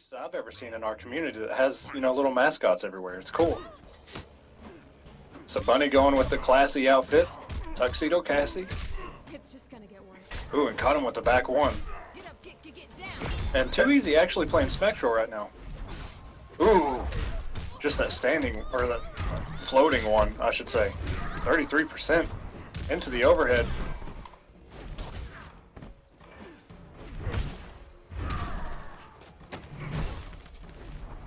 least I've ever seen in our community that has, you know, little mascots everywhere. It's cool. So Bunny going with the classy outfit, Tuxedo Cassie. It's just gonna get worse. Ooh, and caught him with the back one. Get up, get down. And Too Easy actually playing Spectral right now. Ooh, just that standing, or that floating one, I should say. 33% into the overhead.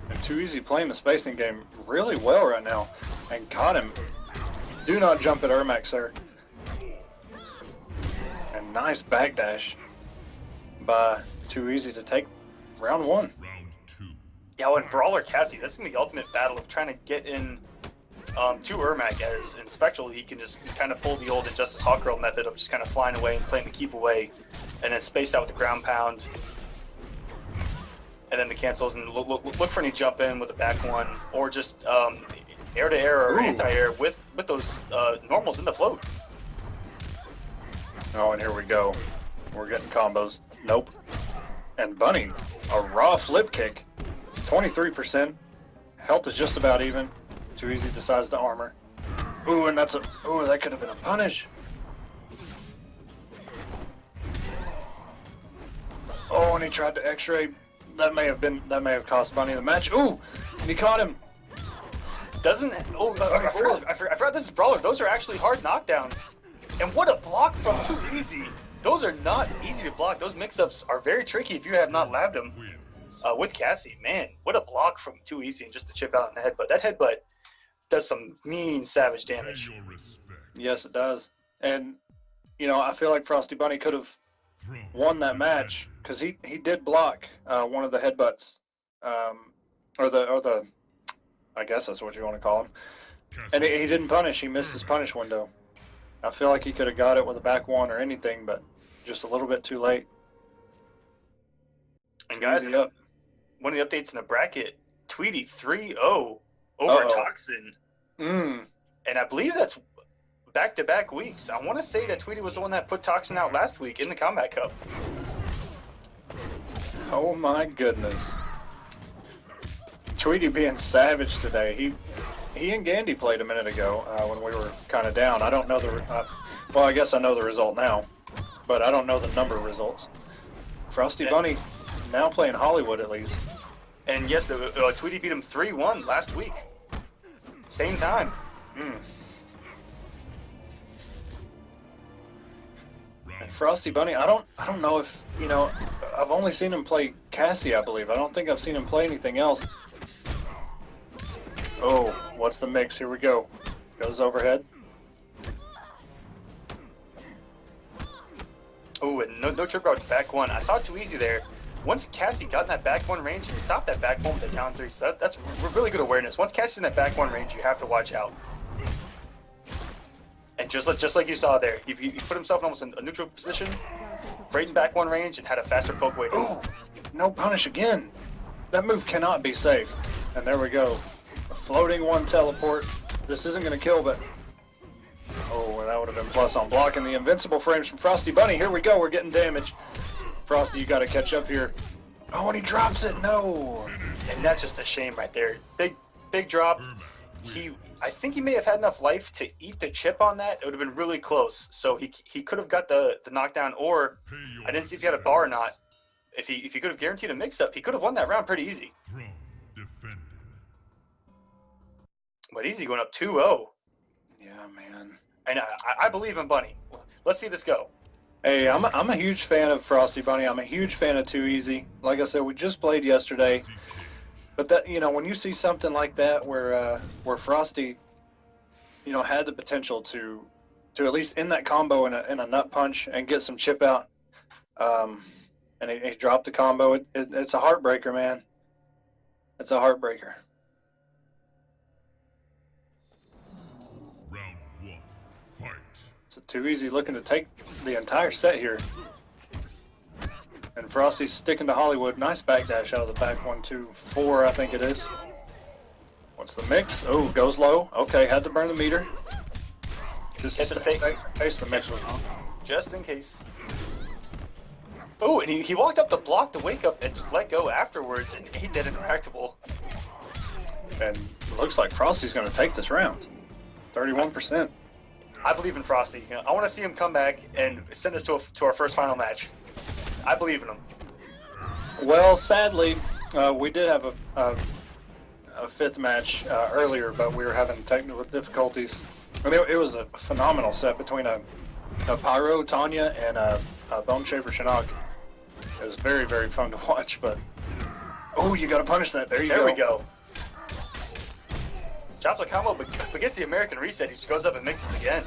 And Too Easy playing the spacing game really well right now. And caught him. Do not jump at Ermac, sir. And nice backdash by Too Easy to take round one. Yeah, well, in Brawler Cassie, that's gonna be the ultimate battle of trying to get in to Ermac, as in Spectral he can just kind of pull the old Injustice Hawkgirl method of just kind of flying away and playing the keep away, and then space out with the ground pound, and then the cancels, and look for any jump in with the back one, or just air to air or anti-air with those normals in the float. Oh, and here we go. We're getting combos. Nope. And Bunny, a raw flip kick. 23%. Health is just about even. Too Easy decides to armor. Ooh, and that's a... Ooh, that could have been a punish. Oh, and he tried to X-ray. That may have cost Bunny the match. Ooh, and he caught him. Doesn't... Oh, I forgot this is Brawler. Those are actually hard knockdowns. And what a block from Too Easy. Those are not easy to block. Those mix-ups are very tricky if you have not labbed them. With Cassie, man, what a block from Too Easy, and just to chip out on the headbutt. That headbutt does some mean, savage damage. Yes, it does. And, you know, I feel like FrostiBunni could have won that match, because he did block one of the headbutts, or the I guess that's what you want to call him. And he didn't punish. He missed his punish window. I feel like he could have got it with a back one or anything, but just a little bit too late. And guys, one of the updates in the bracket, Tweedy 3-0 over Toxin. And I believe that's back-to-back weeks. I want to say that Tweedy was the one that put Toxin out last week in the Kombat Cup. Oh my goodness. Tweedy being savage today. He and Gandy played a minute ago when we were kind of down. I don't know well, I guess I know the result now, but I don't know the number of results. FrostiBunni now playing Hollywood at least. And yes, Tweedy beat him 3-1 last week. Same time. And FrostiBunni, I don't know if, you know, I've only seen him play Cassie, I believe. I don't think I've seen him play anything else. Oh, what's the mix? Here we go. Goes overhead. Oh, and no trip guard back one. I saw Too Easy there. Once Cassie got in that back one range, he stopped that back one with the down three. So that's really good awareness. Once Cassie's in that back one range, you have to watch out. And just like you saw there, he put himself in almost a neutral position, right in back one range, and had a faster poke weight. Oh, no punish again. That move cannot be safe. And there we go. A floating one teleport. This isn't going to kill, but... Oh, that would have been plus on blocking the invincible frames from FrostiBunni. Here we go. We're getting damage. Frosty, you got to catch up here. Oh, and he drops it. No. And that's just a shame right there. Big drop. I think he may have had enough life to eat the chip on that. It would have been really close. So he could have got the knockdown, or I didn't see if he had a bar or not. If he could have guaranteed a mix-up, he could have won that round pretty easy. But Easy going up 2-0. Yeah, man. And I believe in Bunny. Let's see this go. Hey, I'm a huge fan of FrostiBunni. I'm a huge fan of Too Easy. Like I said, we just played yesterday. But that, you know, when you see something like that where Frosty, you know, had the potential to at least end that combo in a nut punch and get some chip out, and he dropped the combo, it's a heartbreaker, man. It's a heartbreaker. Round one, fight. So Too Easy looking to take the entire set here. And Frosty's sticking to Hollywood. Nice backdash out of the back 1-2-4, I think it is. What's the mix? Oh, goes low. Okay, had to burn the meter. Just face the mix was on. Just in case. Oh, and he walked up the block to wake up and just let go afterwards, and he did interactable. And looks like Frosty's going to take this round. 31%. I believe in Frosty. You know, I want to see him come back and send us to our first final match. I believe in him. Well, sadly, we did have a fifth match earlier, but we were having technical difficulties. I mean, it was a phenomenal set between a Pyro Tanya and a Bone Shaper Shinnok. It was very, very fun to watch, but... Oh, you got to punish that. There you go. There we go. Chops a combo, but gets the American reset. He just goes up and mixes again.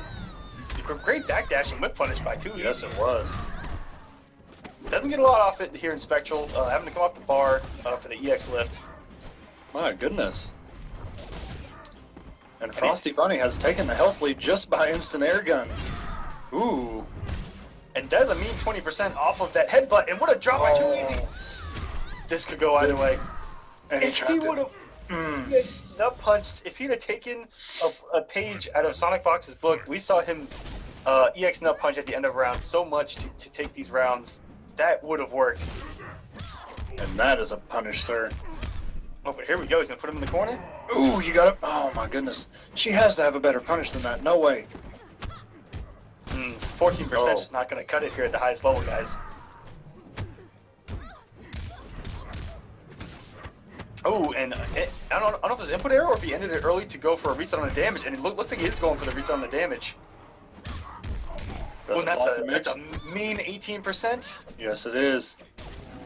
Great backdashing whip punish by Tweedy. Yes, it was. Doesn't get a lot off it here in Spectral. Having to come off the bar for the EX lift. My goodness. And FrostiBunni has taken the health lead just by instant air guns. Ooh. And does a mean 20% off of that headbutt. And what a drop by Tweedy. This could go either way. And If he would have nut punched, if he'd have taken a page out of SonicFox's book, we saw him EX nut punch at the end of rounds so much to take these rounds. That would have worked. And that is a punish, sir. Oh, but here we go. He's going to put him in the corner. Ooh, you got it. Oh, my goodness. She has to have a better punish than that. No way. 14% is not going to cut it here at the highest level, guys. Oh, and I don't know if it was input error or if he ended it early to go for a reset on the damage, and it looks like he is going for the reset on the damage. Oh, that's a mean 18%. Yes, it is.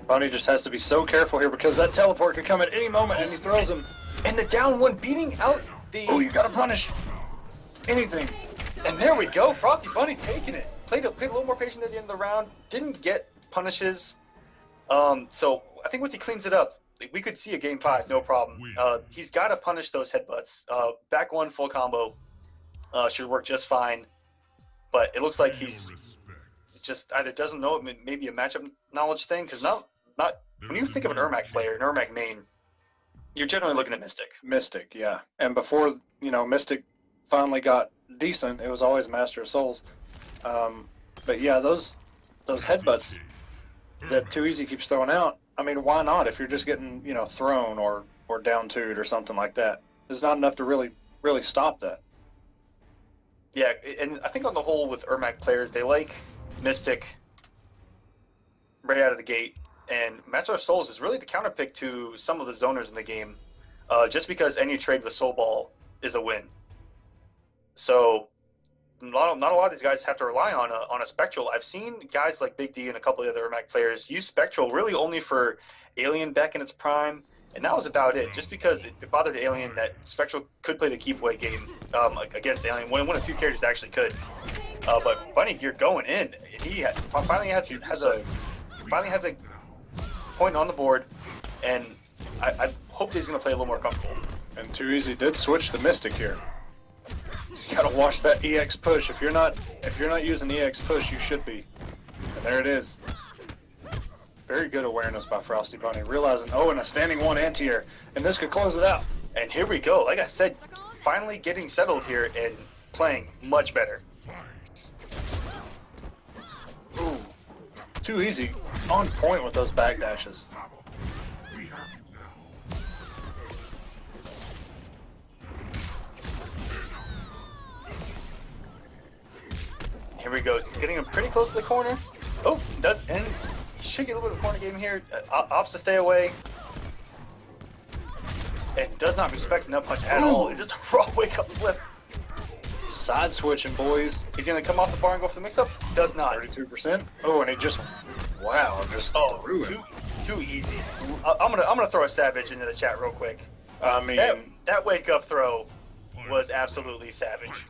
Bunny just has to be so careful here because that teleport could come at any moment, and he throws him. And the down one beating out the... Oh, you got to punish. Anything. And there we go. FrostiBunni taking it. Played a little more patient at the end of the round. Didn't get punishes. So I think once he cleans it up, we could see a game 5, no problem. He's got to punish those headbutts. Back one full combo should work just fine. But it looks like he's just either doesn't know it, maybe a matchup knowledge thing. Because not when you think of an Ermac player, an Ermac main, you're generally looking at Mystic. Mystic, yeah. And before, Mystic finally got decent, it was always Master of Souls. But yeah, those headbutts that Too Easy keeps throwing out, I mean, why not? If you're just getting, thrown or down two'd or something like that, there's not enough to really stop that. Yeah, and I think on the whole with Ermac players, they like Mystic right out of the gate, and Master of Souls is really the counterpick to some of the zoners in the game, just because any trade with Soul Ball is a win. So not a lot of these guys have to rely on a Spectral. I've seen guys like Big D and a couple of other Ermac players use Spectral really only for Alien back in its prime, and that was about it. Just because it bothered Alien that Spectral could play the keep away game against Alien. One of few characters that actually could. But Bunny, you're going in. He finally has a point on the board, and I hope he's going to play a little more comfortable. And Too Easy did switch to Mystic here. You gotta watch that EX push. If you're not using EX push, you should be. And there it is. Very good awareness by FrostiBunni, realizing, and a standing one anti-air, and this could close it out. And here we go. Like I said, finally getting settled here and playing much better. Ooh, Too Easy, on point with those backdashes. Here we go. Getting him pretty close to the corner. Oh, and he should get a little bit of corner game here. Opts to stay away. And does not respect the nut punch at all. And just a raw wake up flip. Side switching, boys. He's going to come off the bar and go for the mix up. Does not. 32%. Oh, and he just, wow, just threw it. Too easy. I'm gonna throw a savage into the chat real quick. I mean, that wake up throw was absolutely savage.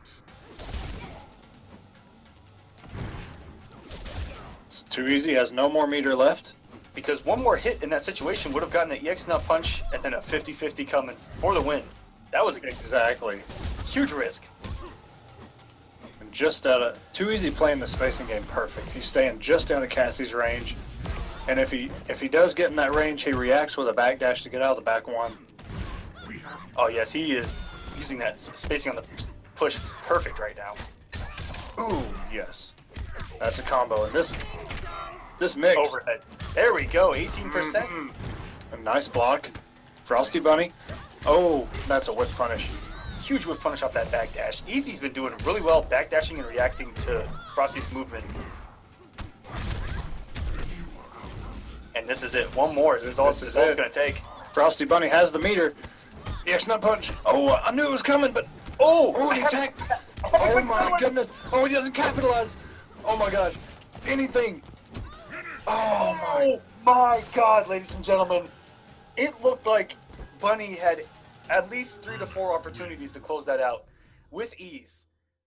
Too Easy has no more meter left. Because one more hit in that situation would have gotten an EX nut punch and then a 50-50 coming for the win. That was exactly huge risk. And just out of Too Easy playing the spacing game perfect. He's staying just out of Cassie's range. And if he does get in that range, he reacts with a backdash to get out of the back one. Oh yes, he is using that spacing on the push perfect right now. Ooh, yes. That's a combo. And this This mix. Overhead. There we go, 18%. Mhm. A nice block. FrostiBunni. Oh, that's a whip punish. Huge whip punish off that backdash. Easy's been doing really well backdashing and reacting to Frosty's movement. And this is it. One more. This is all it's going to take. FrostiBunni has the meter. The X-Nut punch. Oh, I knew it was coming, but... Oh! he attacked. Oh my goodness. Oh, he doesn't capitalize. Oh my gosh. Anything. Oh my God, ladies and gentlemen. It looked like Bunny had at least 3 to 4 opportunities to close that out with ease.